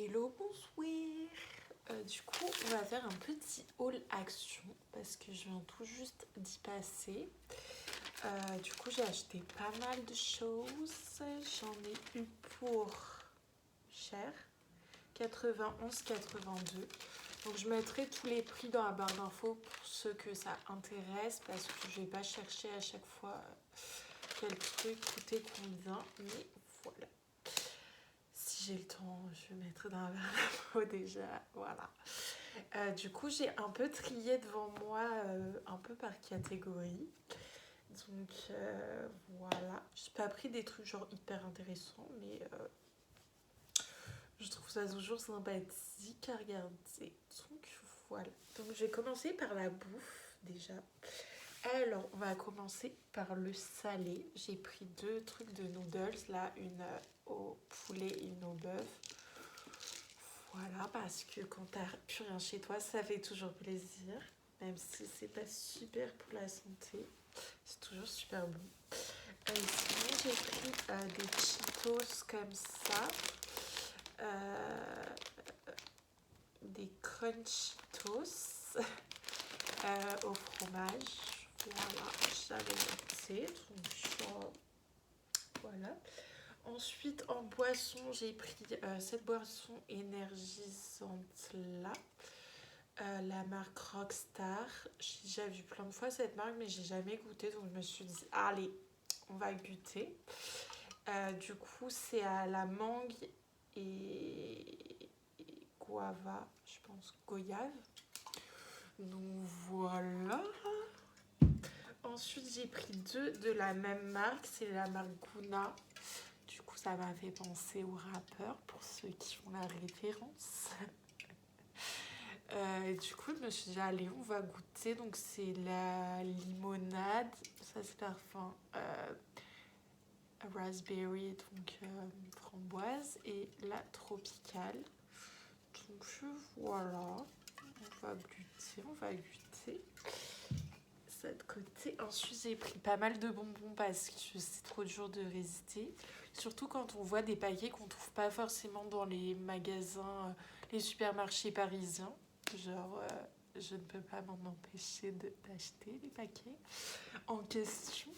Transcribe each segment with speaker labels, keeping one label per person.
Speaker 1: Hello, bonsoir. Du coup, on va faire un petit haul action parce que je viens tout juste d'y passer. Du coup, j'ai acheté pas mal de choses. J'en ai eu pour cher, 91,82. Donc, je mettrai tous les prix dans la barre d'infos pour ceux que ça intéresse parce que je vais pas chercher à chaque fois quel truc coûtait combien. Mais voilà. Si j'ai le temps, je mettrai dans la barre d'infos déjà. Voilà. Du coup, j'ai un peu trié devant moi, un peu par catégorie. Donc voilà. J'ai pas pris des trucs genre hyper intéressants, mais je trouve ça toujours sympathique à regarder. Donc voilà. Donc je vais commencer par la bouffe déjà. Alors, on va commencer par le salé. J'ai pris 2 trucs de noodles, là, une au poulet et une au bœuf. Voilà, parce que quand t'as plus rien chez toi, ça fait toujours plaisir. Même si c'est pas super pour la santé, c'est toujours super bon. Sinon, j'ai pris des Cheetos comme ça. Des Crunch Cheetos au fromage. Voilà, j'avais noté. Donc, voilà. Ensuite, en boisson, j'ai pris cette boisson énergisante là. La marque Rockstar. J'ai déjà vu plein de fois cette marque, mais j'ai jamais goûté. Donc, je me suis dit, allez, on va goûter. Du coup, c'est à la mangue et guava, je pense, goyave. Donc, voilà. Ensuite, j'ai pris 2 de la même marque. C'est la marque Guna. Du coup, ça m'a fait penser au rappeur, pour ceux qui font la référence. Du coup, je me suis dit, allez, on va goûter. Donc, c'est la limonade. Ça, c'est parfum raspberry, donc framboise. Et la tropicale. Donc, voilà. On va goûter. Ça de côté. Ensuite, j'ai pris pas mal de bonbons parce que c'est trop dur de résister. Surtout quand on voit des paquets qu'on trouve pas forcément dans les magasins, les supermarchés parisiens. Genre, je ne peux pas m'en empêcher d'acheter les paquets en question.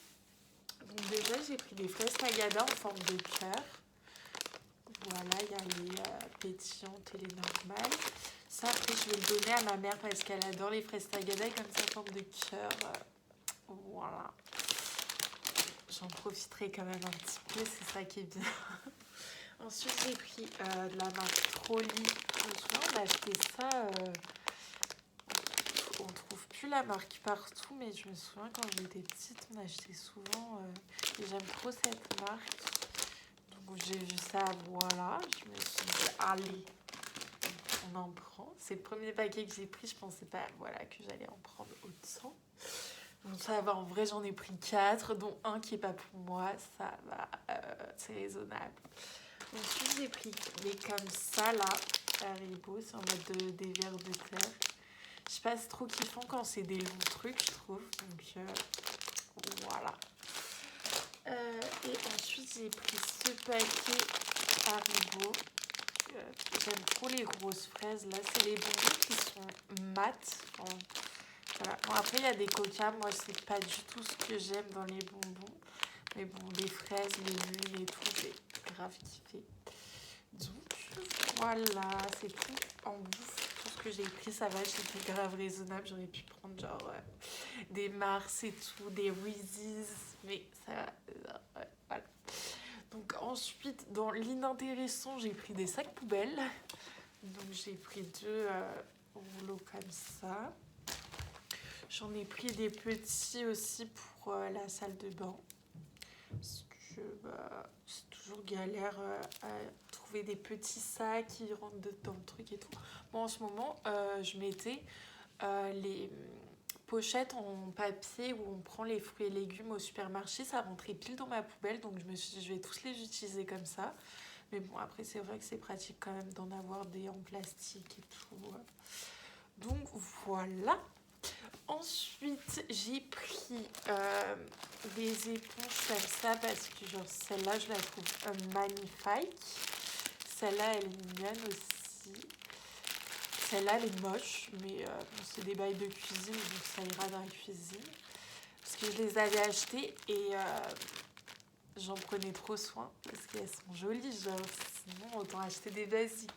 Speaker 1: Donc déjà, j'ai pris des fraises tagada en forme de cœur. Voilà, il y a les pétillantes et les normales. Ça, après, je vais le donner à ma mère parce qu'elle adore les fraises tagada comme ça, en forme de cœur. Voilà. J'en profiterai quand même un petit peu, c'est ça qui est bien. Ensuite, j'ai pris de la marque Trolli. Je me souviens, on a acheté ça. On trouve plus la marque partout, mais je me souviens quand j'étais petite, on achetait souvent. Et j'aime trop cette marque. Donc j'ai vu ça, voilà. Je me suis dit, allez, on en prend. C'est le premier paquet que j'ai pris. Je pensais pas, voilà, que j'allais en prendre autant. Bon, ça va, en vrai, j'en ai pris 4, dont un qui est pas pour moi. Ça va, c'est raisonnable. Ensuite, j'ai pris des comme ça, là, Haribo, c'est en mode des vers de terre. Je sais pas, c'est trop kiffant quand c'est des longs trucs, je trouve. Donc, voilà. Et ensuite, j'ai pris ce paquet Haribo. J'aime trop les grosses fraises, là. C'est les bonbons qui sont mat. Voilà. Bon, après, il y a des coca. Moi, c'est pas du tout ce que j'aime dans les bonbons. Mais bon, les fraises, les mules et tout, j'ai grave kiffé. Donc, voilà, c'est tout en bouffe. Tout ce que j'ai pris, ça va, j'étais grave raisonnable. J'aurais pu prendre genre des Mars et tout, des Reese's. Mais ça, voilà. Donc, ensuite, dans l'inintéressant, j'ai pris des sacs poubelles. Donc, j'ai pris 2 rouleaux comme ça. J'en ai pris des petits aussi pour la salle de bain. Parce que c'est toujours galère à trouver des petits sacs qui rentrent dans le truc et tout. Bon, en ce moment, je mettais les pochettes en papier où on prend les fruits et légumes au supermarché. Ça rentrait pile dans ma poubelle. Donc, je me suis dit, je vais tous les utiliser comme ça. Mais bon, après, c'est vrai que c'est pratique quand même d'en avoir des en plastique et tout. Donc, voilà. Ensuite, j'ai pris des éponges comme ça parce que genre celle-là, je la trouve magnifique. celle-là, elle est mignonne aussi. Celle-là, elle est moche, mais bon, c'est des bails de cuisine, donc ça ira dans la cuisine. Parce que je les avais achetées et j'en prenais trop soin, parce qu'elles sont jolies, genre, sinon autant acheter des basiques.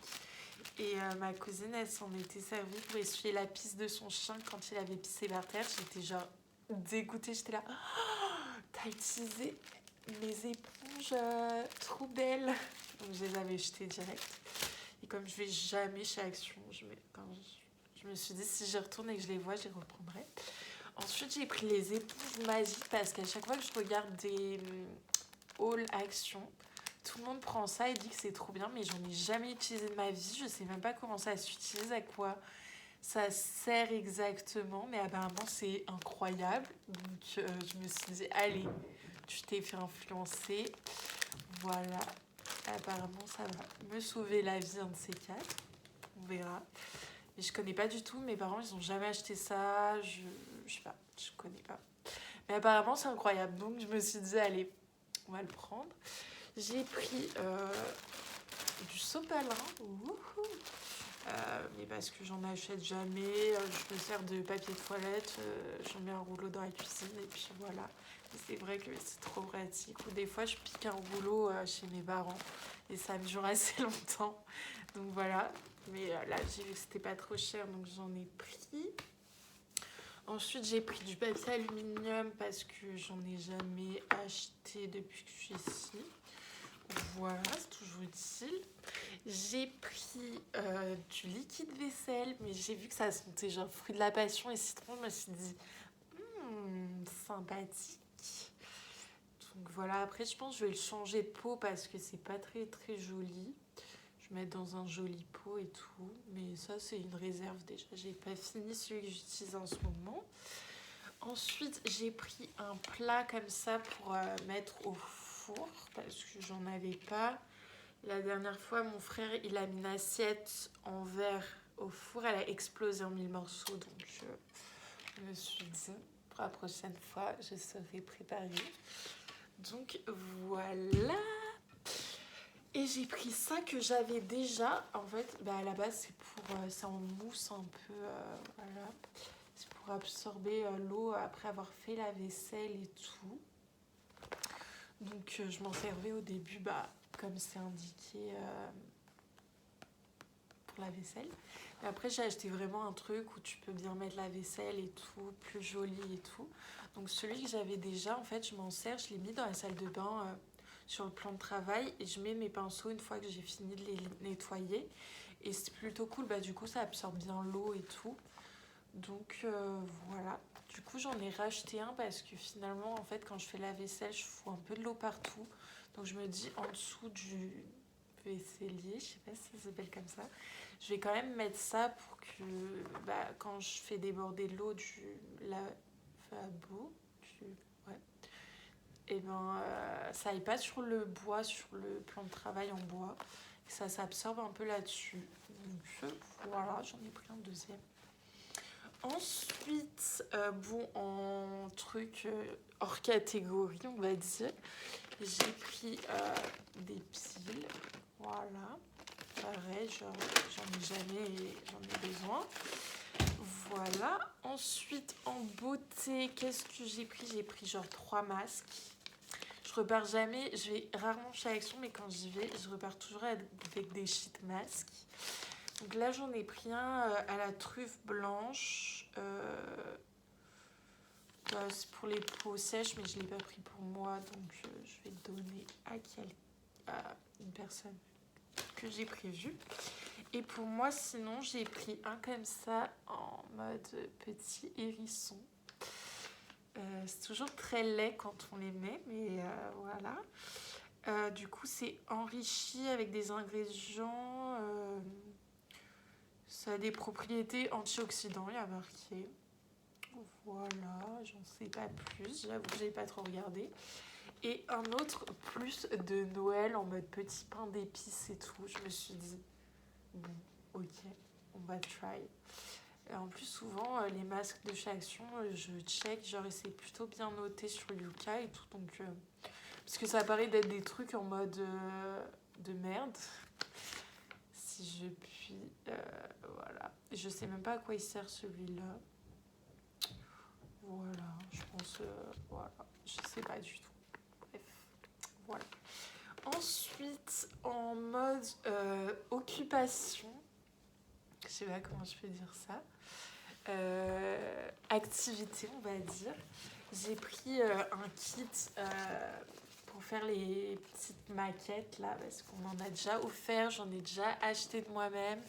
Speaker 1: Et ma cousine, elle s'en était servie pour essuyer la pisse de son chien quand il avait pissé par terre. J'étais genre dégoûtée, j'étais là, oh, t'as utilisé mes éponges trop belles. Donc je les avais jetées direct. Et comme je vais jamais chez Action, je me suis dit si j'y retourne et que je les vois, je les reprendrai. Ensuite, j'ai pris les éponges magiques parce qu'à chaque fois que je regarde des haul Action, tout le monde prend ça et dit que c'est trop bien, mais j'en ai jamais utilisé de ma vie. Je sais même pas comment ça s'utilise, à quoi ça sert exactement, mais apparemment c'est incroyable. Donc je me suis dit, allez, tu t'es fait influencer. Voilà, apparemment ça va me sauver la vie, un de ces quatre. On verra. Mais je connais pas du tout, mes parents ils ont jamais acheté ça, je sais pas, je connais pas. Mais apparemment c'est incroyable, donc je me suis dit, allez, on va le prendre. J'ai pris du sopalin, mais parce que j'en achète jamais, je me sers de papier de toilette, j'en mets un rouleau dans la cuisine et puis voilà. Et c'est vrai que c'est trop pratique. Ou des fois je pique un rouleau chez mes parents et ça me dure assez longtemps. Donc voilà, mais là j'ai vu que c'était pas trop cher donc j'en ai pris. Ensuite, j'ai pris du papier aluminium parce que j'en ai jamais acheté depuis que je suis ici. Voilà, c'est toujours utile. J'ai pris du liquide vaisselle, mais j'ai vu que ça sentait genre fruit de la passion et citron. Je me suis dit, sympathique. Donc voilà, après je pense que je vais le changer de pot parce que c'est pas très très joli. Je vais mettre dans un joli pot et tout. Mais ça, c'est une réserve déjà. J'ai pas fini celui que j'utilise en ce moment. Ensuite, j'ai pris un plat comme ça pour mettre au four parce que j'en avais pas. La dernière fois, mon frère, il a mis une assiette en verre au four. Elle a explosé en 1000 morceaux. Donc, je me suis dit, pour la prochaine fois, je serai préparée. Donc, voilà. Et j'ai pris ça que j'avais déjà. En fait, à la base, c'est en mousse un peu. Voilà. C'est pour absorber l'eau après avoir fait la vaisselle et tout. Donc, je m'en servais au début, comme c'est indiqué pour la vaisselle. Et après, j'ai acheté vraiment un truc où tu peux bien mettre la vaisselle et tout, plus joli et tout. Donc, celui que j'avais déjà, en fait, je m'en sers. Je l'ai mis dans la salle de bain sur le plan de travail et je mets mes pinceaux une fois que j'ai fini de les nettoyer et c'est plutôt cool, du coup ça absorbe bien l'eau et tout, donc voilà. Du coup j'en ai racheté un parce que finalement en fait quand je fais la vaisselle je fous un peu de l'eau partout, donc je me dis en dessous du vaisselier, je sais pas si ça s'appelle comme ça, je vais quand même mettre ça pour que quand je fais déborder l'eau du lavabo, ouais, et ça aille pas sur le bois, sur le plan de travail en bois. Et ça s'absorbe un peu là-dessus. Donc voilà, j'en ai pris un deuxième. Ensuite, en truc hors catégorie, on va dire, j'ai pris des piles. Voilà. Pareil, j'en ai besoin. Voilà. Ensuite, en beauté, qu'est-ce que j'ai pris? J'ai pris genre 3 masques. Je repars jamais, je vais rarement chez Action, mais quand j'y vais, je repars toujours avec des sheet masks. Donc là, j'en ai pris un à la truffe blanche. C'est pour les peaux sèches, mais je ne l'ai pas pris pour moi, donc je vais le donner à une personne que j'ai prévue. Et pour moi, sinon, j'ai pris un comme ça en mode petit hérisson. C'est toujours très laid quand on les met, mais voilà. Du coup, c'est enrichi avec des ingrédients. Ça a des propriétés antioxydants, il y a marqué. Voilà, j'en sais pas plus. J'avoue que j'ai pas trop regardé. Et un autre plus de Noël en mode petit pain d'épices et tout. Je me suis dit, bon, ok, on va try. Et en plus, souvent, les masques de chez Action, je check, genre, c'est plutôt bien noté sur Yuka et tout. Donc, parce que ça paraît d'être des trucs en mode de merde. si je puis. Voilà. Je sais même pas à quoi il sert celui-là. Voilà, je pense. Voilà, je sais pas du tout. Bref, voilà. Ensuite, en mode occupation, je sais pas comment je peux dire ça. Activité, on va dire. J'ai pris un kit pour faire les petites maquettes là, parce qu'on m'en a déjà offert, j'en ai déjà acheté de moi-même.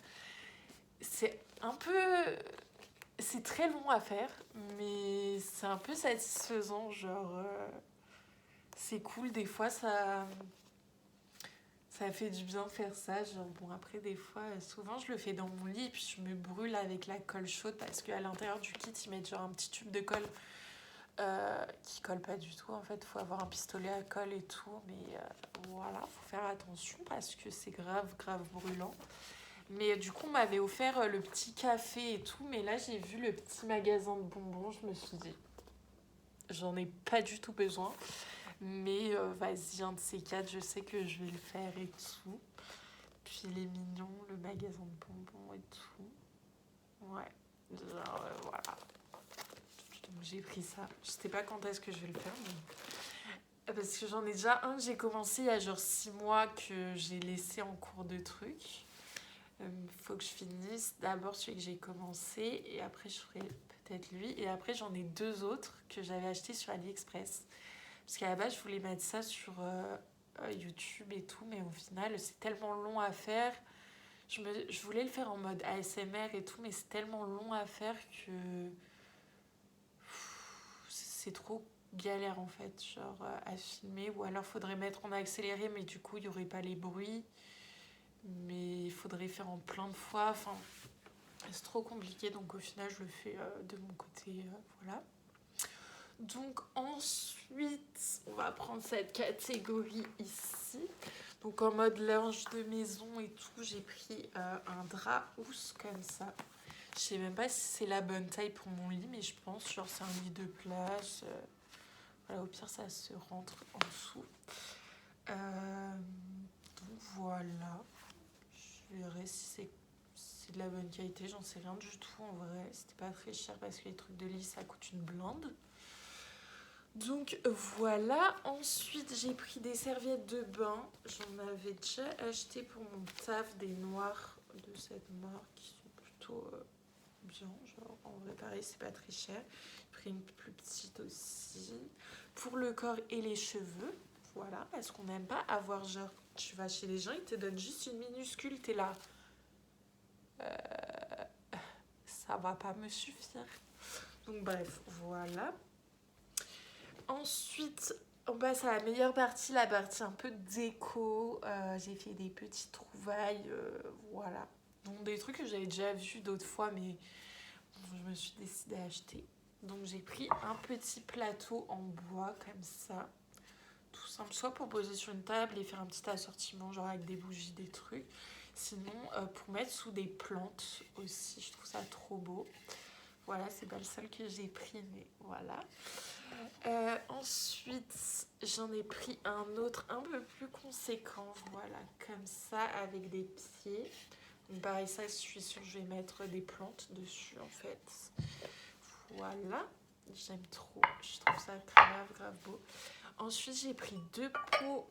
Speaker 1: C'est un peu. C'est très long à faire, mais c'est un peu satisfaisant. Genre, c'est cool, des fois ça fait du bien de faire ça. Genre, bon, après, des fois, souvent je le fais dans mon lit et puis je me brûle avec la colle chaude parce qu'à l'intérieur du kit, ils mettent genre un petit tube de colle qui colle pas du tout. En fait, il faut avoir un pistolet à colle et tout, mais voilà, faut faire attention parce que c'est grave, grave brûlant. Mais du coup, on m'avait offert le petit café et tout, mais là, j'ai vu le petit magasin de bonbons, je me suis dit, j'en ai pas du tout besoin. Mais vas-y, un de ces quatre, je sais que je vais le faire et tout. Puis il est mignon, le magasin de bonbons et tout. Ouais, genre voilà. Donc j'ai pris ça. Je sais pas quand est-ce que je vais le faire, mais... Parce que j'en ai déjà un que j'ai commencé il y a genre 6 mois que j'ai laissé en cours de truc. Faut que je finisse d'abord celui que j'ai commencé et après je ferai peut-être lui. Et après j'en ai 2 autres que j'avais achetés sur AliExpress. Parce qu'à la base, je voulais mettre ça sur YouTube et tout, mais au final, c'est tellement long à faire. Je voulais le faire en mode ASMR et tout, mais c'est tellement long à faire que c'est trop galère en fait, genre à filmer. Ou alors, faudrait mettre en accéléré, mais du coup, il n'y aurait pas les bruits. Mais il faudrait faire en plein de fois. Enfin, c'est trop compliqué, donc au final, je le fais de mon côté. Voilà. Donc ensuite, on va prendre cette catégorie ici. Donc en mode linge de maison et tout, j'ai pris un drap housse comme ça. Je sais même pas si c'est la bonne taille pour mon lit, mais je pense, genre c'est un lit de place. Voilà, au pire ça se rentre en dessous. Donc voilà. Je verrai si c'est de la bonne qualité, j'en sais rien du tout en vrai. C'était pas très cher parce que les trucs de lit ça coûte une blinde. Donc voilà, ensuite j'ai pris des serviettes de bain. J'en avais déjà acheté pour mon taf des noirs de cette marque qui sont plutôt bien. Genre en vrai pareil c'est pas très cher. J'ai pris une plus petite aussi. Pour le corps et les cheveux, voilà, parce qu'on n'aime pas avoir genre, tu vas chez les gens, ils te donnent juste une minuscule, t'es là. Ça va pas me suffire. Donc bref, voilà. Ensuite, on passe à la meilleure partie, la partie un peu déco. J'ai fait des petites trouvailles, voilà. Donc des trucs que j'avais déjà vus d'autres fois, mais je me suis décidée à acheter. Donc j'ai pris un petit plateau en bois comme ça. Tout simple, soit pour poser sur une table et faire un petit assortiment, genre avec des bougies, des trucs. Sinon, pour mettre sous des plantes aussi, je trouve ça trop beau. Voilà, c'est pas le seul que j'ai pris, mais voilà. Ensuite, j'en ai pris un autre un peu plus conséquent, voilà, comme ça, avec des pieds. Donc pareil, ça, je suis sûre que je vais mettre des plantes dessus, en fait. Voilà, j'aime trop, je trouve ça grave, grave beau. Ensuite, j'ai pris 2 pots,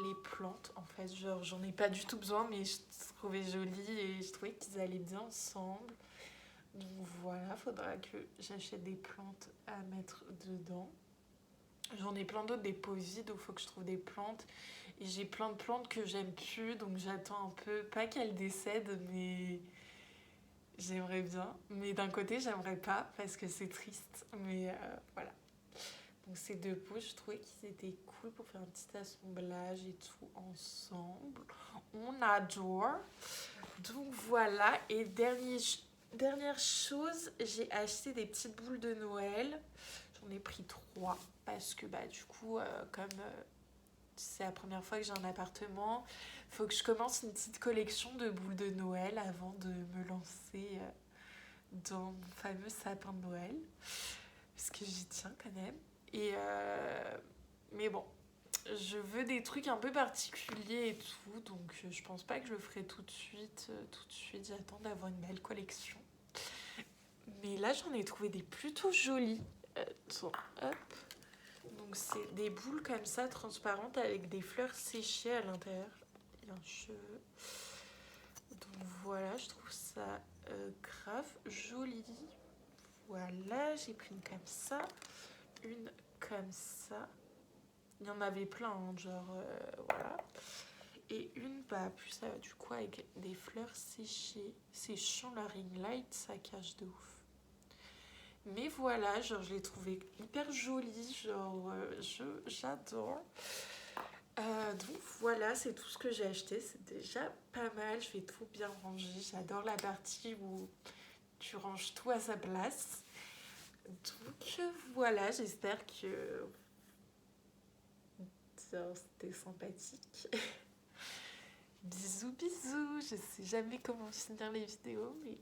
Speaker 1: les plantes, en fait, genre, j'en ai pas du tout besoin, mais je trouvais joli et je trouvais qu'ils allaient bien ensemble. Donc voilà, faudra que j'achète des plantes à mettre dedans. J'en ai plein d'autres, des pots vides où il faut que je trouve des plantes. Et j'ai plein de plantes que j'aime plus, donc j'attends un peu. Pas qu'elles décèdent, mais j'aimerais bien. Mais d'un côté, j'aimerais pas parce que c'est triste. Mais voilà. Donc ces 2 pots, je trouvais qu'ils étaient cool pour faire un petit assemblage et tout ensemble. On adore. Donc voilà. Et dernière chose, j'ai acheté des petites boules de Noël. J'en ai pris 3 parce que bah du coup comme c'est la première fois que j'ai un appartement, faut que je commence une petite collection de boules de Noël avant de me lancer dans mon fameux sapin de Noël parce que j'y tiens quand même. Et mais bon, je veux des trucs un peu particuliers et tout, donc je pense pas que je le ferai tout de suite. Tout de suite, j'attends d'avoir une belle collection. Mais là, j'en ai trouvé des plutôt jolies. Attends, hop. Donc c'est des boules comme ça, transparentes, avec des fleurs séchées à l'intérieur. Il y a un cheveu. Donc voilà, je trouve ça grave joli. Voilà, j'ai pris une comme ça, une comme ça. Il y en avait plein, hein, genre voilà. Et une, bah, plus du coup, avec des fleurs séchées. Séchant la ring light, ça cache de ouf. Mais voilà, genre, je l'ai trouvé hyper jolie, genre, j'adore. Donc voilà, c'est tout ce que j'ai acheté, c'est déjà pas mal, je vais tout bien ranger. J'adore la partie où tu ranges tout à sa place. Donc voilà, j'espère que c'était sympathique. Bisous, bisous. Je sais jamais comment finir les vidéos, mais